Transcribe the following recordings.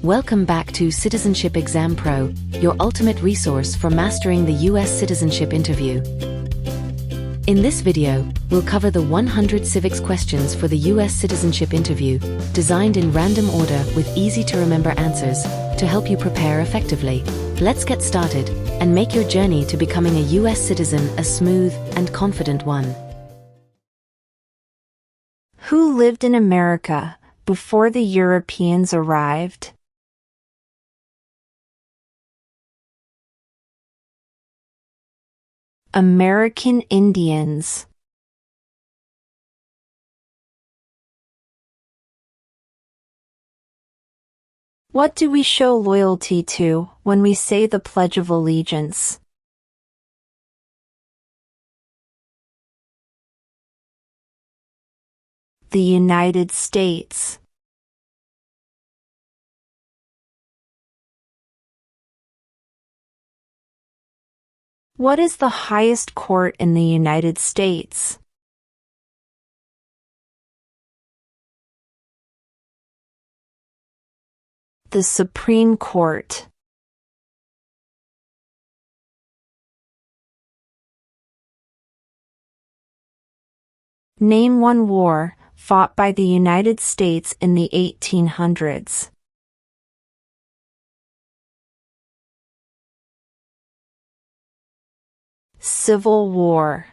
Welcome back to Citizenship Exam Pro, your ultimate resource for mastering the US Citizenship Interview. In this video, we'll cover the 100 civics questions for the US Citizenship Interview, designed in random order with easy-to-remember answers to help you prepare effectively. Let's get started and make your journey to becoming a US citizen a smooth and confident one. Who lived in America before the Europeans arrived? American Indians. What do we show loyalty to when we say the Pledge of Allegiance? The United States. What is the highest court in the United States? The Supreme Court. Name one war fought by the United States in the 1800s. Civil War.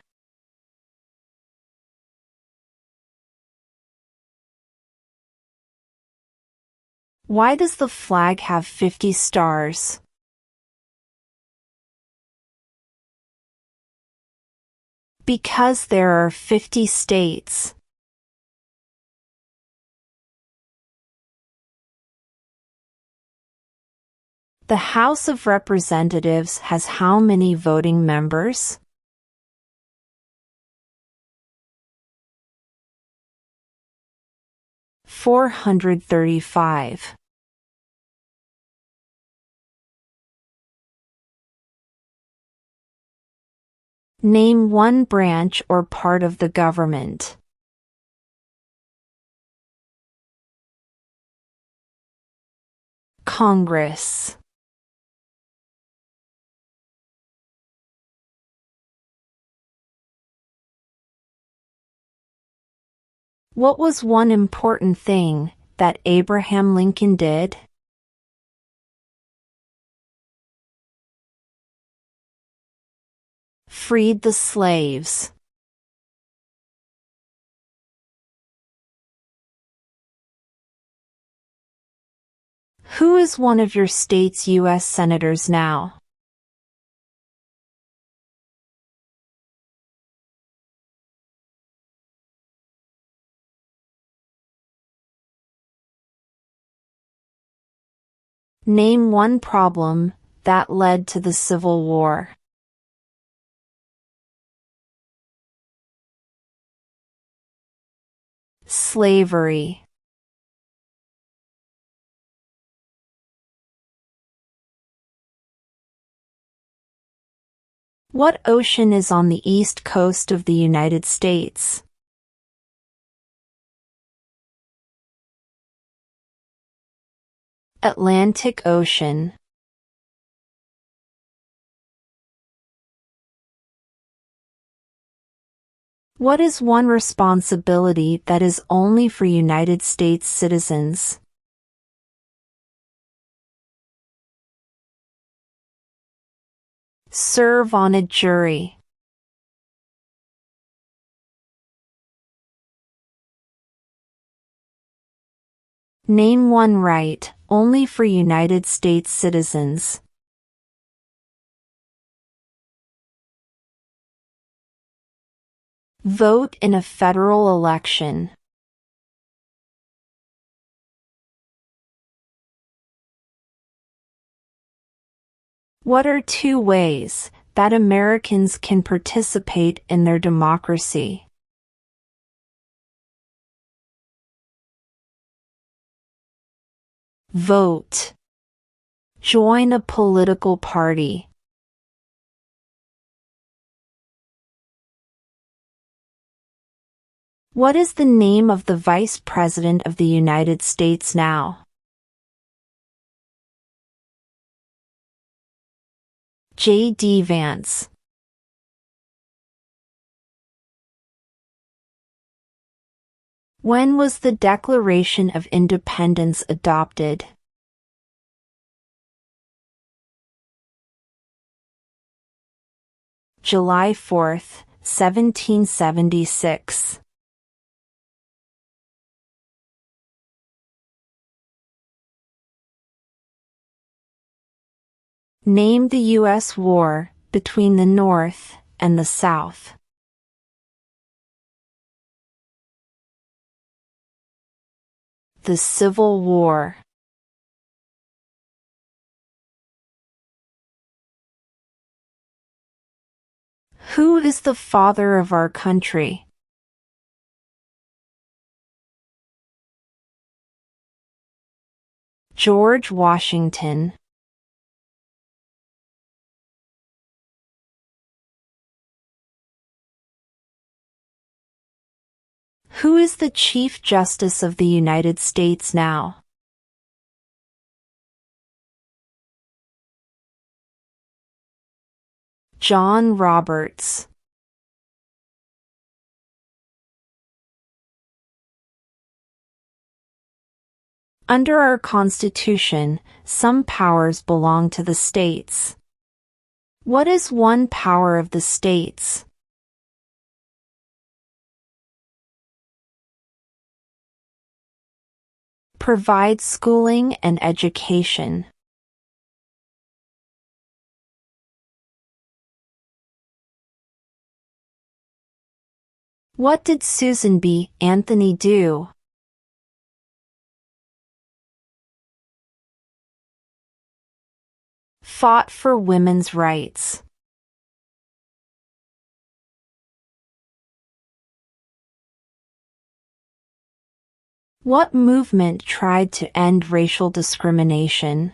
Why does the flag have 50 stars? Because there are 50 states. The House of Representatives has how many voting members? $435. Name one branch or part of the government. Congress. What was one important thing that Abraham Lincoln did? Freed the slaves. Who is one of your state's U.S. senators now? Name one problem that led to the Civil War. Slavery. What ocean is on the east coast of the United States? Atlantic Ocean. What is one responsibility that is only for United States citizens? Serve on a jury. Name one right only for United States citizens. Vote in a federal election. What are two ways that Americans can participate in their democracy? Vote. Join a political party. What is the name of the Vice President of the United States now? J.D. Vance. When was the Declaration of Independence adopted? July 4, 1776. Name the U.S. war between the North and the South. The Civil War. Who is the father of our country? George Washington. Who is the Chief Justice of the United States now? John Roberts. Under our Constitution, some powers belong to the states. What is one power of the states? Provide schooling and education. What did Susan B. Anthony do? Fought for women's rights. What movement tried to end racial discrimination?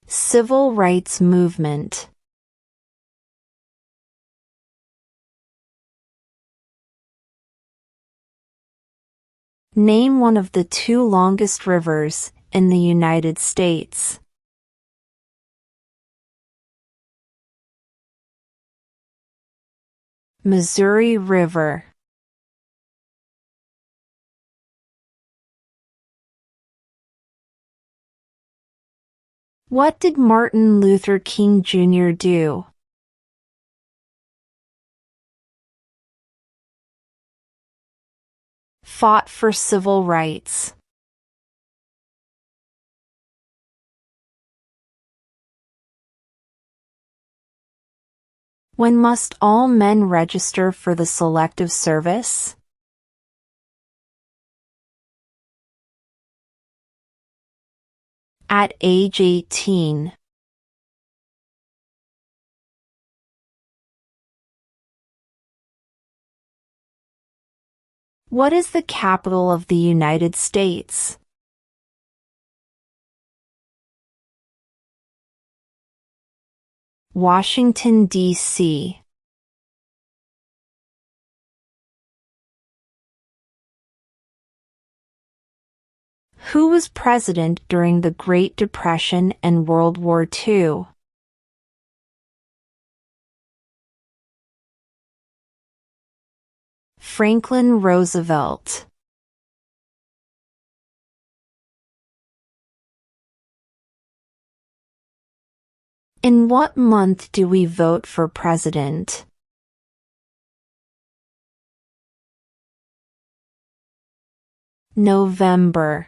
Civil rights movement. Name one of the two longest rivers in the United States. Missouri River. What did Martin Luther King Jr. do? Fought for civil rights. When must all men register for the Selective Service? At age 18. What is the capital of the United States? Washington, D.C. Who was president during the Great Depression and World War II? Franklin Roosevelt. In what month do we vote for president? November.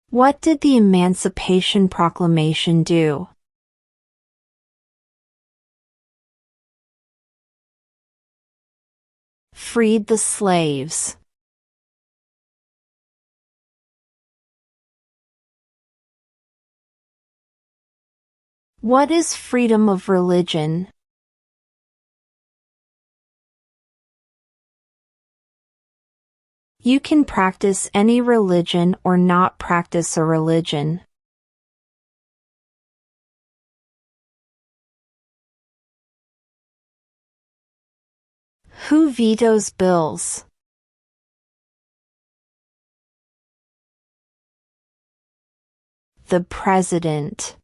What did the Emancipation Proclamation do? Freed the slaves. What is freedom of religion? You can practice any religion or not practice a religion. Who vetoes bills? The President.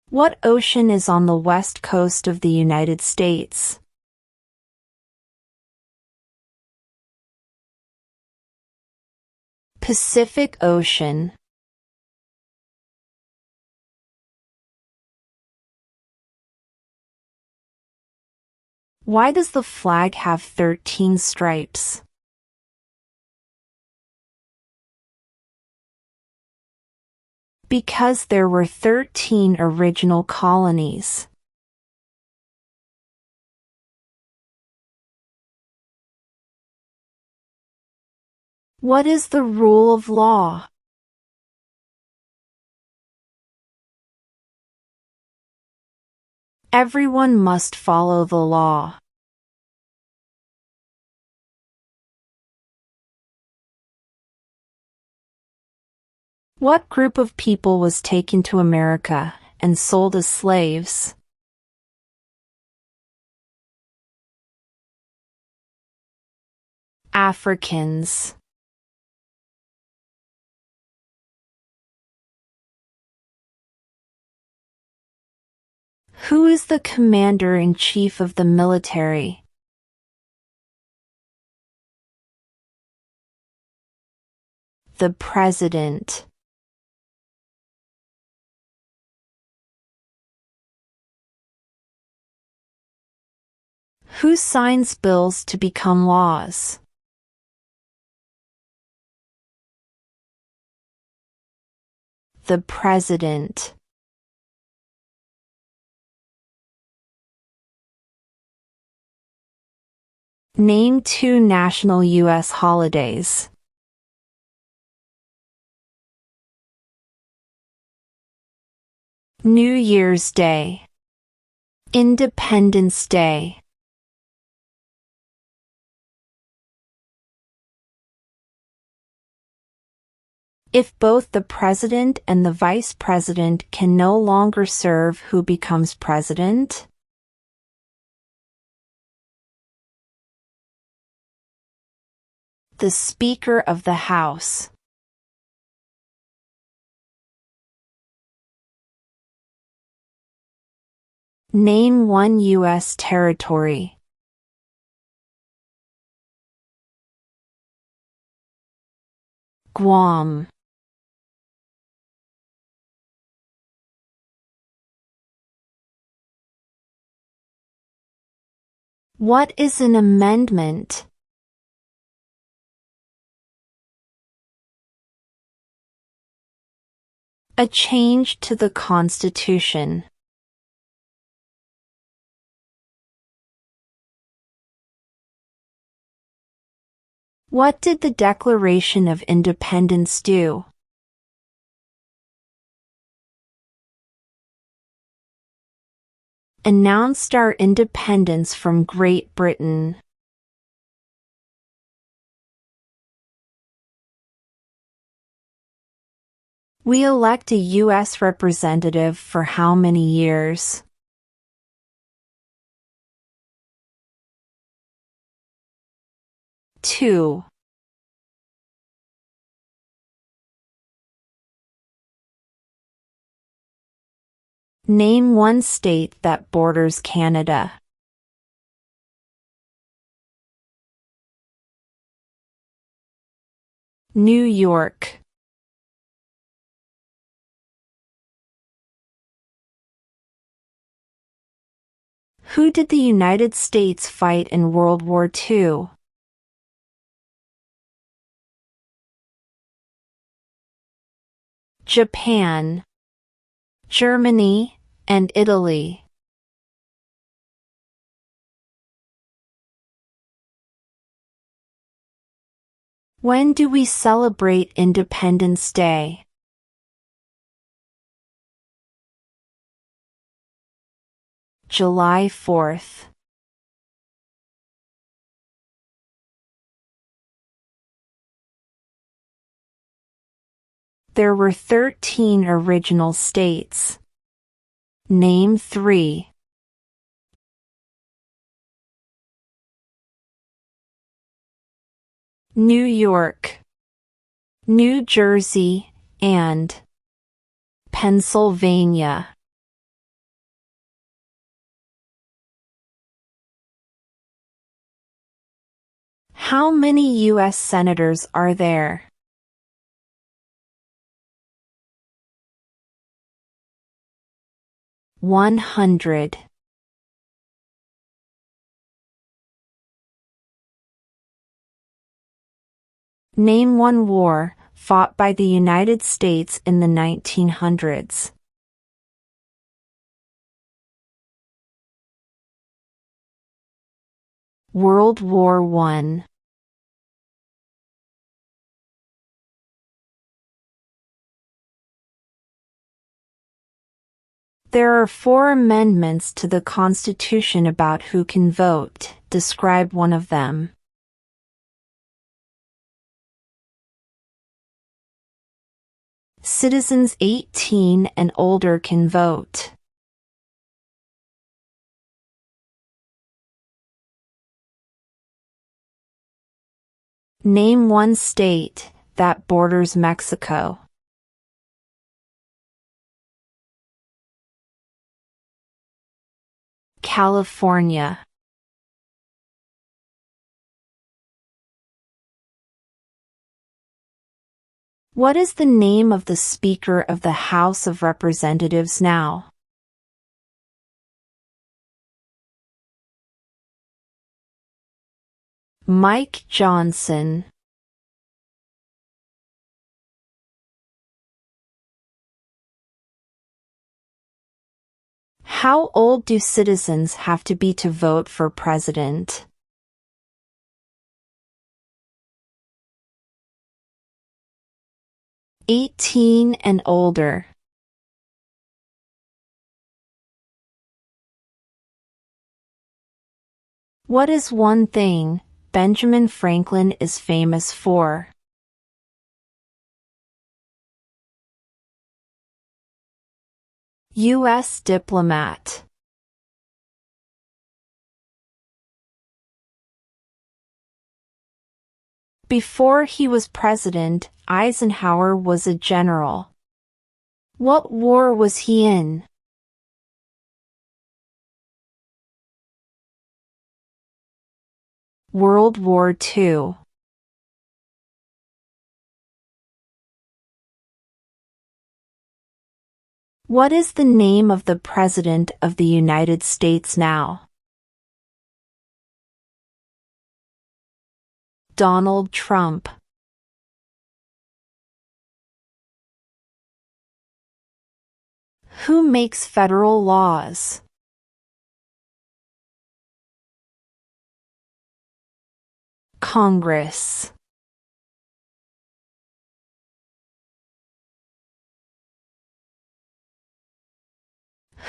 What ocean is on the west coast of the United States? Pacific Ocean. Why does the flag have 13 stripes? Because there were 13 original colonies. What is the rule of law? Everyone must follow the law. What group of people was taken to America and sold as slaves? Africans. Who is the commander-in-chief of the military? The President. Who signs bills to become laws? The President. Name 2 national U.S. holidays. New Year's Day. Independence Day. If both the president and the vice president can no longer serve, who becomes president? The Speaker of the House. Name 1 U.S. territory. Guam. What is an amendment? A change to the Constitution. What did the Declaration of Independence do? Announced our independence from Great Britain. We elect a U.S. representative for how many years? 2. Name 1 state that borders Canada. New York. Who did the United States fight in World War II? Japan, Germany, and Italy. When do we celebrate Independence Day? July 4th. There were 13 original states. Name 3. New York, New Jersey, and Pennsylvania. How many U.S. senators are there? 100. Name one war fought by the United States in the 1900s. World War I. There are 4 amendments to the Constitution about who can vote. Describe one of them. Citizens 18 and older can vote. Name one state that borders Mexico. California. What is the name of the Speaker of the House of Representatives now? Mike Johnson. How old do citizens have to be to vote for president? 18 and older. What is one thing Benjamin Franklin is famous for? U.S. diplomat. Before he was president, Eisenhower was a general. What war was he in? World War II. What is the name of the President of the United States now? Donald Trump. Who makes federal laws? Congress.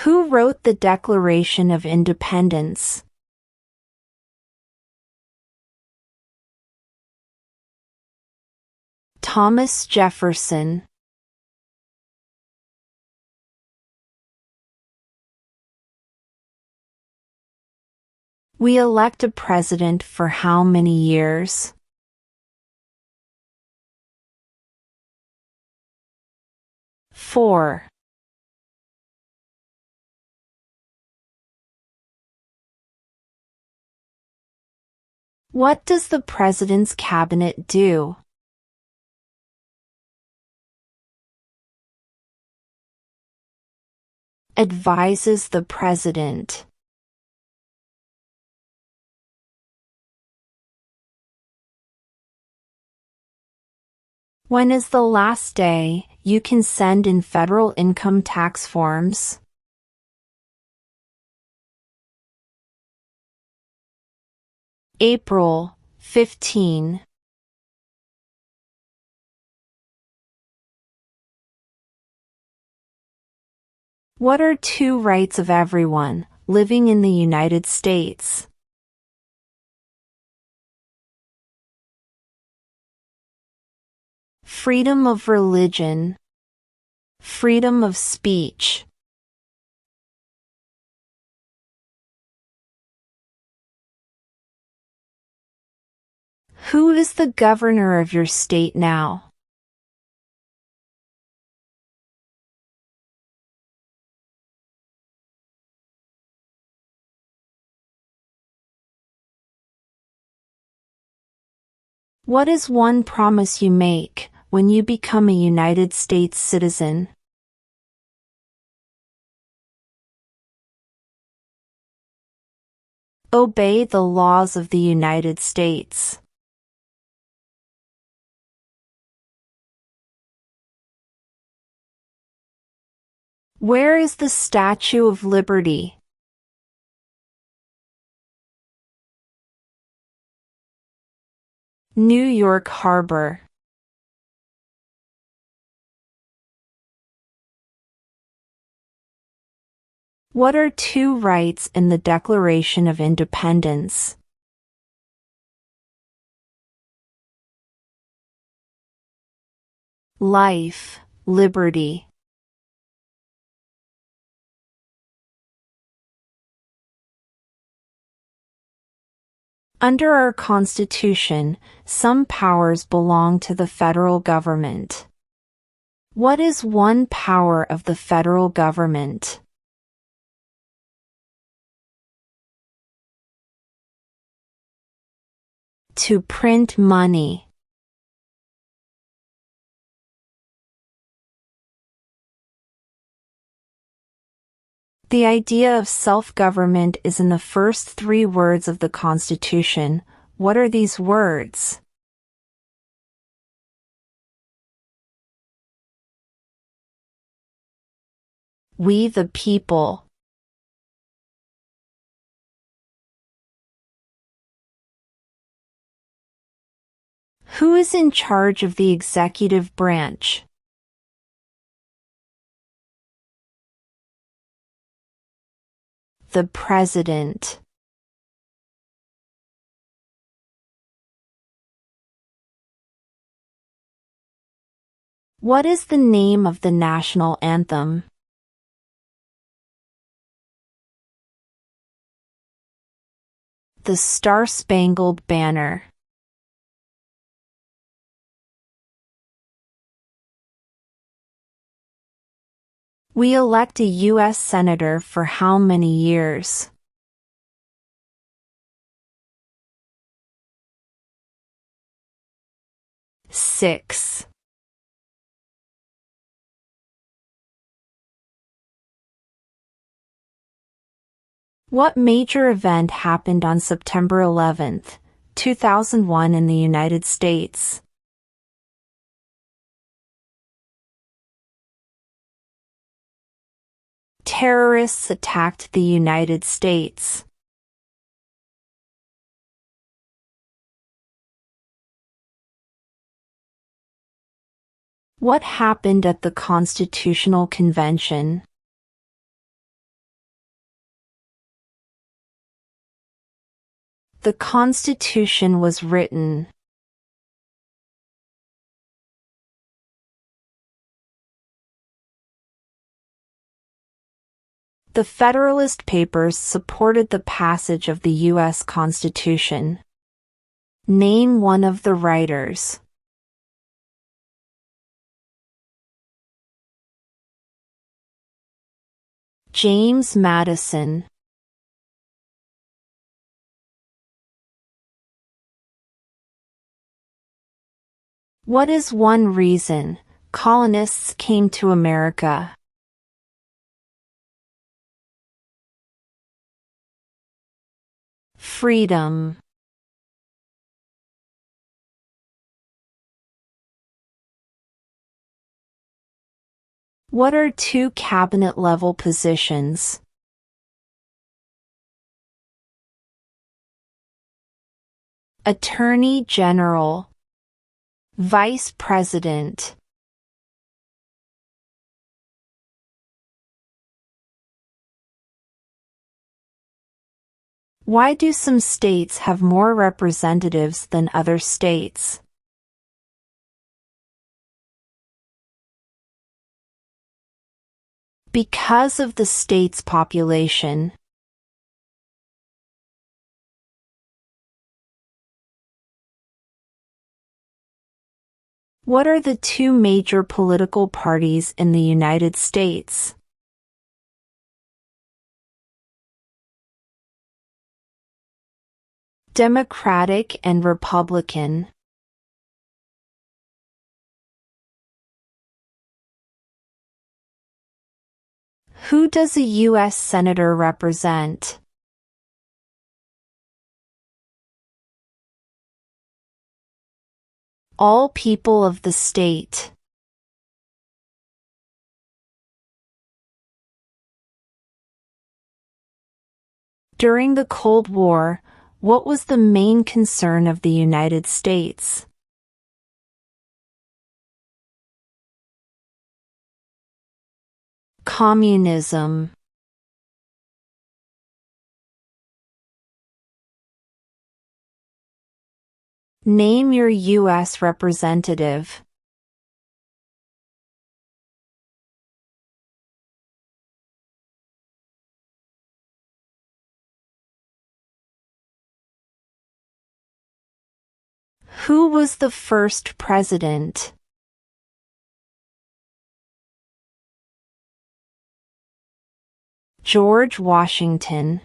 Who wrote the Declaration of Independence? Thomas Jefferson. We elect a president for how many years? 4. What does the president's cabinet do? Advises the president. When is the last day you can send in federal income tax forms? April 15. What are 2 rights of everyone living in the United States? Freedom of religion. Freedom of speech. Who is the governor of your state now? What is one promise you make when you become a United States citizen? Obey the laws of the United States. Where is the Statue of Liberty? New York Harbor. What are two rights in the Declaration of Independence? Life, liberty. Under our Constitution, some powers belong to the federal government. What is one power of the federal government? To print money. The idea of self-government is in the first three words of the Constitution. What are these words? We the people. Who is in charge of the executive branch? The President. What is the name of the national anthem? The Star-Spangled Banner. We elect a U.S. Senator for how many years? 6. What major event happened on September 11, 2001 in the United States? Terrorists attacked the United States. What happened at the Constitutional Convention? The Constitution was written. The Federalist Papers supported the passage of the U.S. Constitution. Name one of the writers. James Madison. What is one reason colonists came to America? Freedom. What are two cabinet-level positions? Attorney General. Vice President. Why do some states have more representatives than other states? Because of the state's population. What are the two major political parties in the United States? Democratic and Republican. Who does a U.S. Senator represent? All people of the state. During the Cold War, what was the main concern of the United States? Communism. Name your U.S. representative. Who was the first president? George Washington.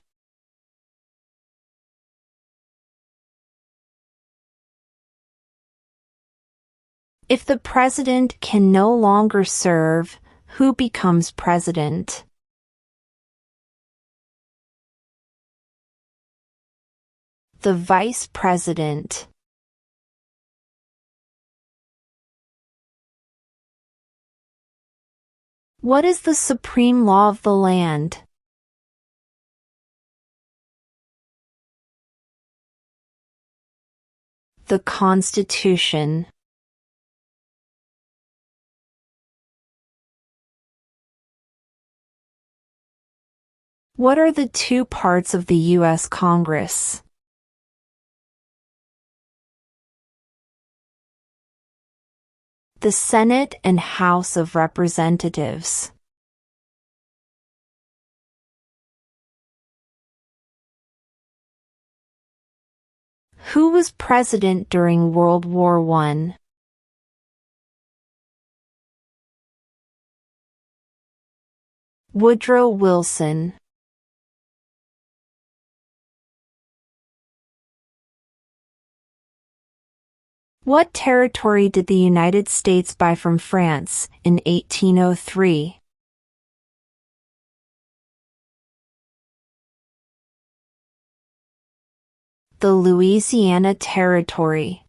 If the president can no longer serve, who becomes president? The vice president. What is the supreme law of the land? The Constitution. What are the two parts of the U.S. Congress? The Senate and House of Representatives. Who was president during World War I? Woodrow Wilson. What territory did the United States buy from France in 1803? The Louisiana Territory.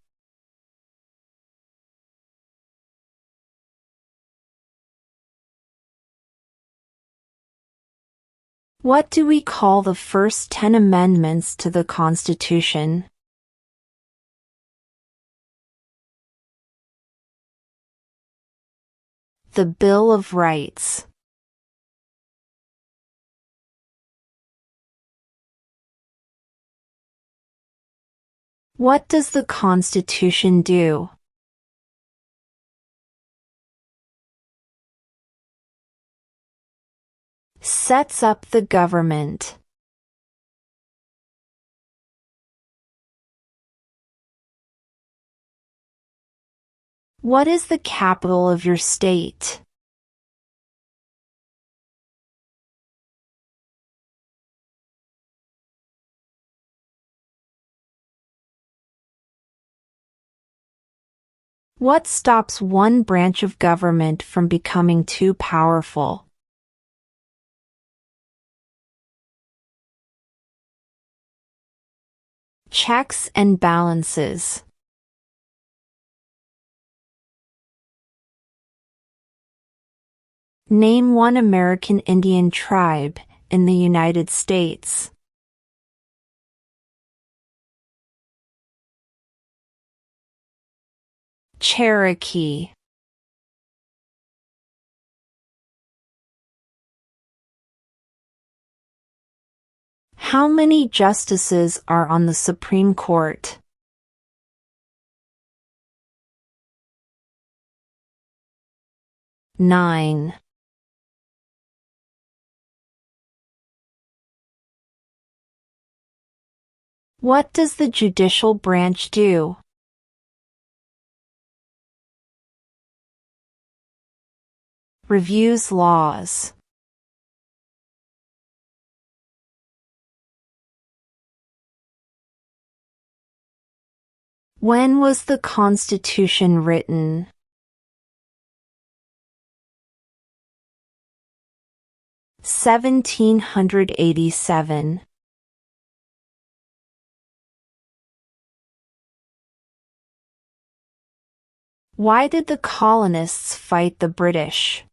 What do we call the first 10 amendments to the Constitution? The Bill of Rights. What does the Constitution do? Sets up the government. What is the capital of your state? What stops one branch of government from becoming too powerful? Checks and balances. Name one American Indian tribe in the United States. Cherokee. How many justices are on the Supreme Court? 9. What does the judicial branch do? Reviews laws. When was the Constitution written? (1787). Why did the colonists fight the British?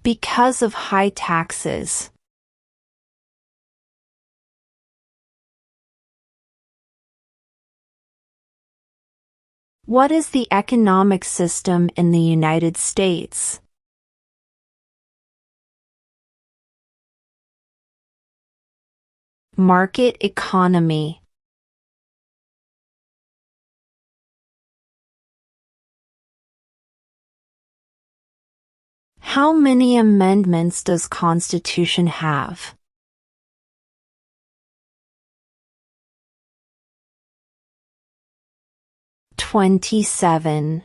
Because of high taxes. What is the economic system in the United States? Market economy. How many amendments does Constitution have? 27.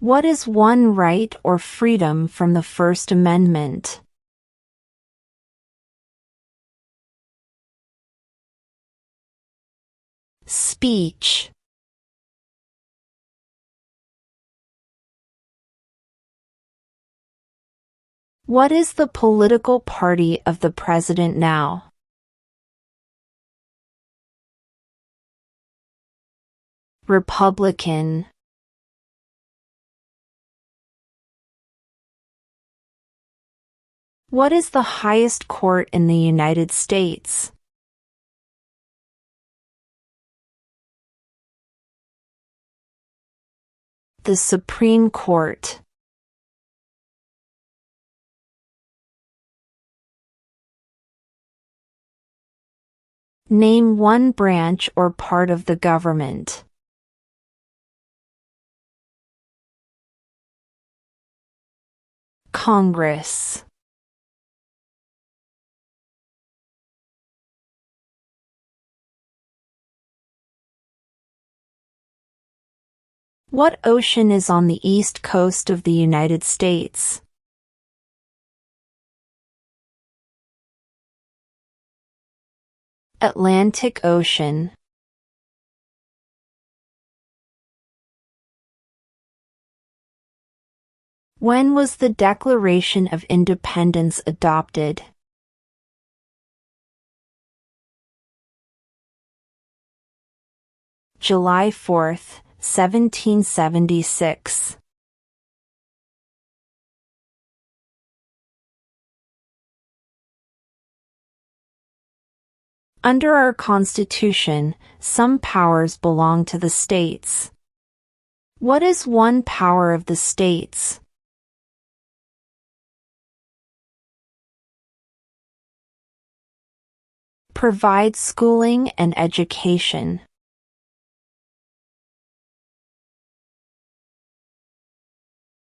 What is one right or freedom from the First Amendment? Speech. What is the political party of the president now? Republican. What is the highest court in the United States? The Supreme Court. Name one branch or part of the government. Congress. What ocean is on the east coast of the United States? Atlantic Ocean. When was the Declaration of Independence adopted? July 4th, 1776. Under our Constitution, some powers belong to the states. What is one power of the states? Provide schooling and education.